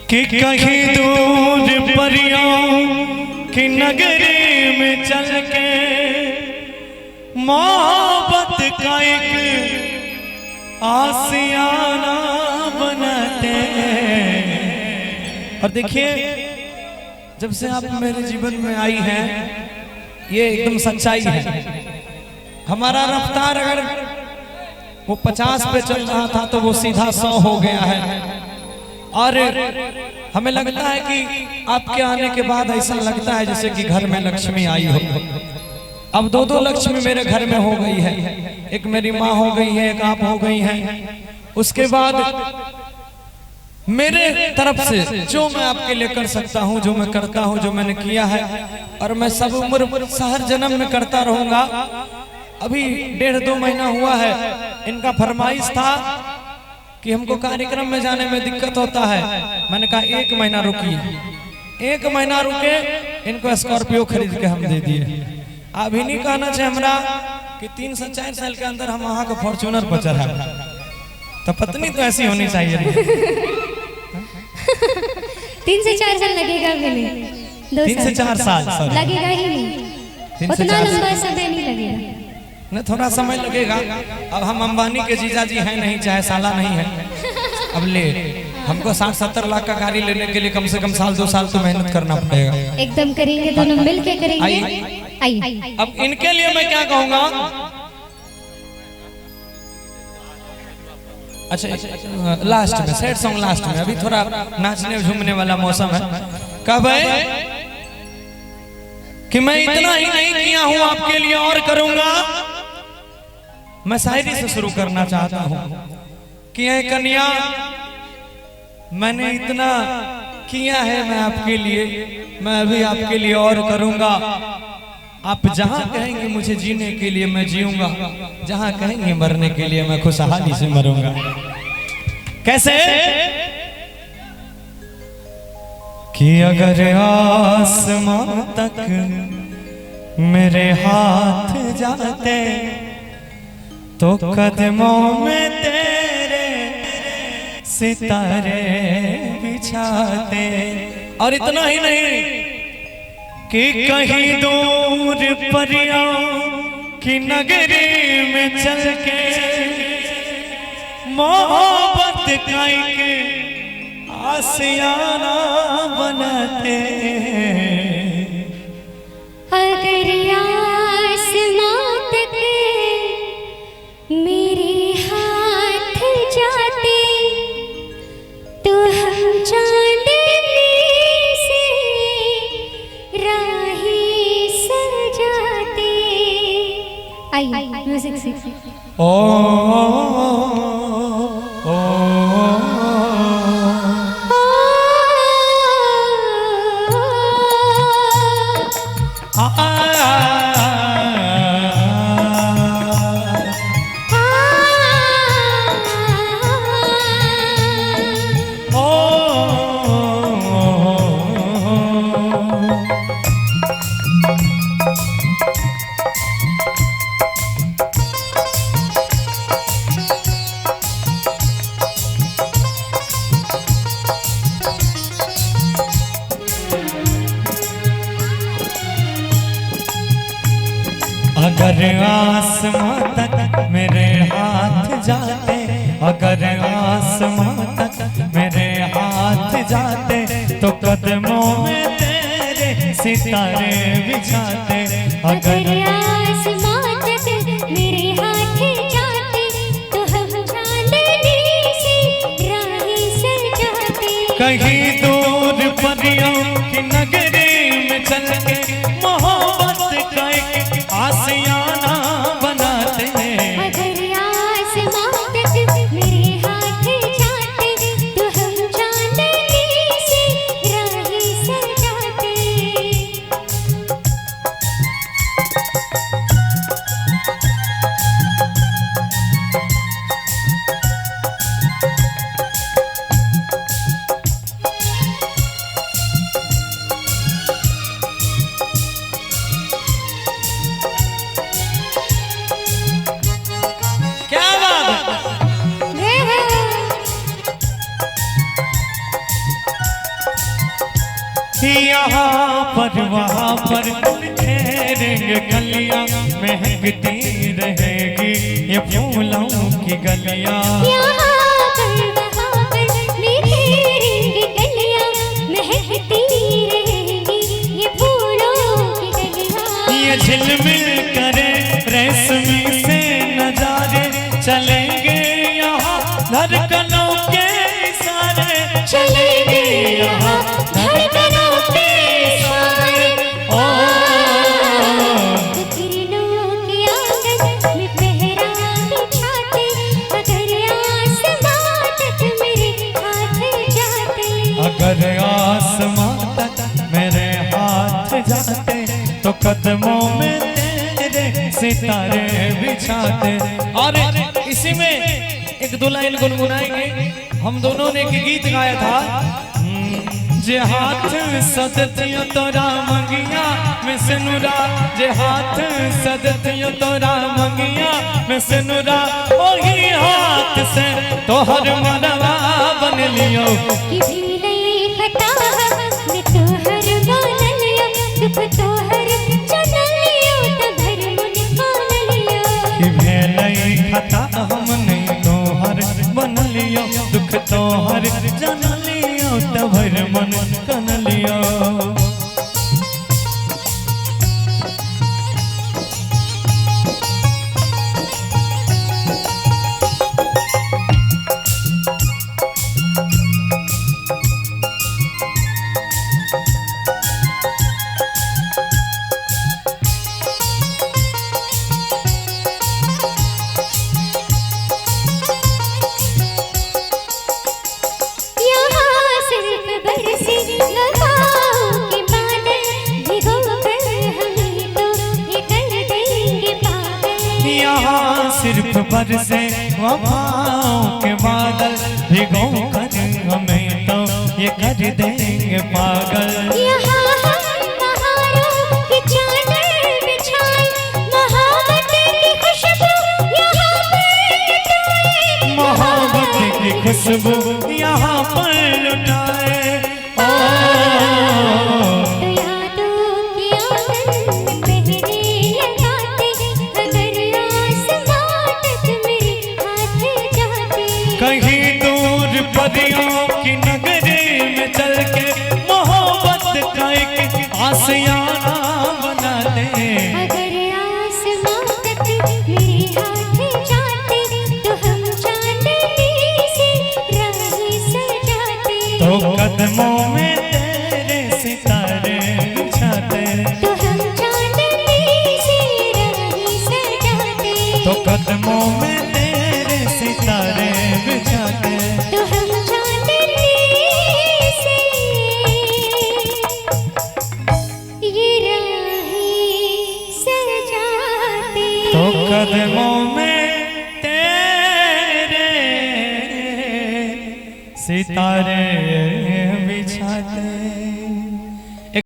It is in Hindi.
कि कहीं दूर परियों की नगरी में चल के मोहब्बत का एक आशियाना बनाते। और देखिए, जब से आप मेरे जीवन में आई हैं, ये एकदम सच्चाई है। हमारा रफ्तार अगर वो 50 पे चल रहा था तो वो सीधा 100 हो गया है। और हमें लगता है कि आपके आने के बाद ऐसा लगता है जैसे कि घर में लक्ष्मी आई हो। अब दो लक्ष्मी मेरे घर में हो गई है, एक मेरी माँ हो गई है, एक आप हो गई हैं। उसके बाद मेरे तरफ से जो मैं आपके लिए कर सकता हूँ, जो मैं करता हूँ, जो मैंने किया है, और मैं सब उम्र हर जन्म में करता रहूंगा। अभी 1.5-2 महीना हुआ है, इनका फरमाइश था कि हमको कार्यक्रम में जाने में दिक्कत होता है। मैंने कहा 1 महीना रुकिए, 1 महीना रुके, इनको स्कॉर्पियो खरीद के हम दे दिए। अभी नहीं कहना चाहिए हमरा कि 3 से 4 साल के अंदर हम वहां का फॉर्च्यूनर पर चढ़ा। तो पत्नी तो ऐसी होनी चाहिए। 3 से 4 साल लगेगा भी नहीं, 3 से 4 साल लगेगा ही नहीं, उतना लंबा समय नहीं लगेगा। न थोड़ा समय लगेगा। अब हम अंबानी के जीजाजी हैं नहीं, चाहे साला नहीं है। अब ले हमको 60-70 लाख का गाड़ी लेने के लिए कम से कम 1-2 साल तो मेहनत करना पड़ेगा। एकदम करेंगे, दोनों मिल के करेंगे। आई। अब इनके लिए मैं क्या कहूँगा। अच्छा, लास्ट में सैड सॉन्ग लास्ट में, अभी थोड़ा नाचने झूमने वाला मौसम है। कब है कि मैं इतना ही नहीं किया हूँ आपके लिए और करूंगा। मैं शायरी से शुरू करना चाहता हूँ कि ऐ कन्या, मैंने इतना किया है मैं आपके लिए, मैं अभी आपके लिए और करूंगा। आप जहां कहेंगे मुझे जीने के लिए मैं जीऊंगा, जहां कहेंगे मरने के लिए मैं खुशहाली से मरूंगा। कैसे कि अगर आसमां तक मेरे हाथ जाते तो कदमों में तेरे सितारे बिछाते। और इतना ही नहीं कि कहीं दूर परियों की नगरी में चल के मोहब्बत का एक आशियाना बनाते। अगर आसमां तक मेरे हाथ जाते तो हम चांदनी से राहें सजाते। आई म्यूजिक से। ओ अगर आसमां तक मेरे हाथ जाते, अगर आसमां तक मेरे हाथ जाते तो कदमों में तेरे सितारे बिछाते। अगर आसमां तक मेरे हाथ जाते तो हम चांदनी से राहें सजाते। कहीं दूर परियों की नगरी में चल के मोहब्बत का एक आशियाना बनाते। अगर आसमां तक मेरे हाथ जाते तो हम चांदनी से राहें सजाते। यहाँ पर वहाँ पर ठहरेंगे गलियाँ, महकती रहेगी ये फूलों की गलियाँ। यहाँ पर वहाँ पर ठहरेंगे गलियाँ, महकती रहेगी ये फूलों की गलियाँ। ये झिलमिल करे रेशमी से नजारे, चलेंगे यहाँ धड़कनों के इशारे, चलेंगे यहाँ धड़कनों के इशारे। ओ किरणों की आंगन में पहरा बिछाते, अगर आसमां तक मेरे हाथ जाते। अगर आसमां तक मेरे हाथ जाते, तो कदमों में तेरे सितारे बिछाते। और इसी में एक दो लाइन गुनगुनाएंगे। हम दोनों ने एक गीत गाया था, जे हाथ सदतियो तोरा मंगिया में सिनुरा, जे हाथ सदतियो तोरा मंगिया में सिनुरा, ओही हाथ से तोहर मनवा बन लियो। कि भीलई खता मैं तोहर बन लियो, दुख तोहर चल लियो त भर मन मान लियो। कि भीलई खता हमने तोहर बन लियो, दुख तोहर जन लियो त भर मन कन लियो। सिर्फ बरसे वफाओं के बादल, भिगो कर हमें तो ये कर देंगे पागल। यहाँ हम बहारों की चादर बिछाए, मोहब्बत की खुशबू यहाँ पर लुटाए। मोहब्बत की खुशबू यहाँ पर लुटाए। तो यादों की आंगन में पहरे लगाते, अगर आसमां तक मेरे हाथ जाते। कहीं दूर परियों की नगरी में चल के मोहब्बत का एक आशियाना बना दे। अगर आसमां तक मेरे हाथ जाते, तो हम चांदनी से राहें सजाते। तो कदमों में तेरे सितारे बिछाते, तो हम चांदनी से राहें सजाते। तो कदमों में तेरे सितारे बिछाते। तो हम चांदनी से ये राहें सजाते। तो कदमों में तेरे सितारे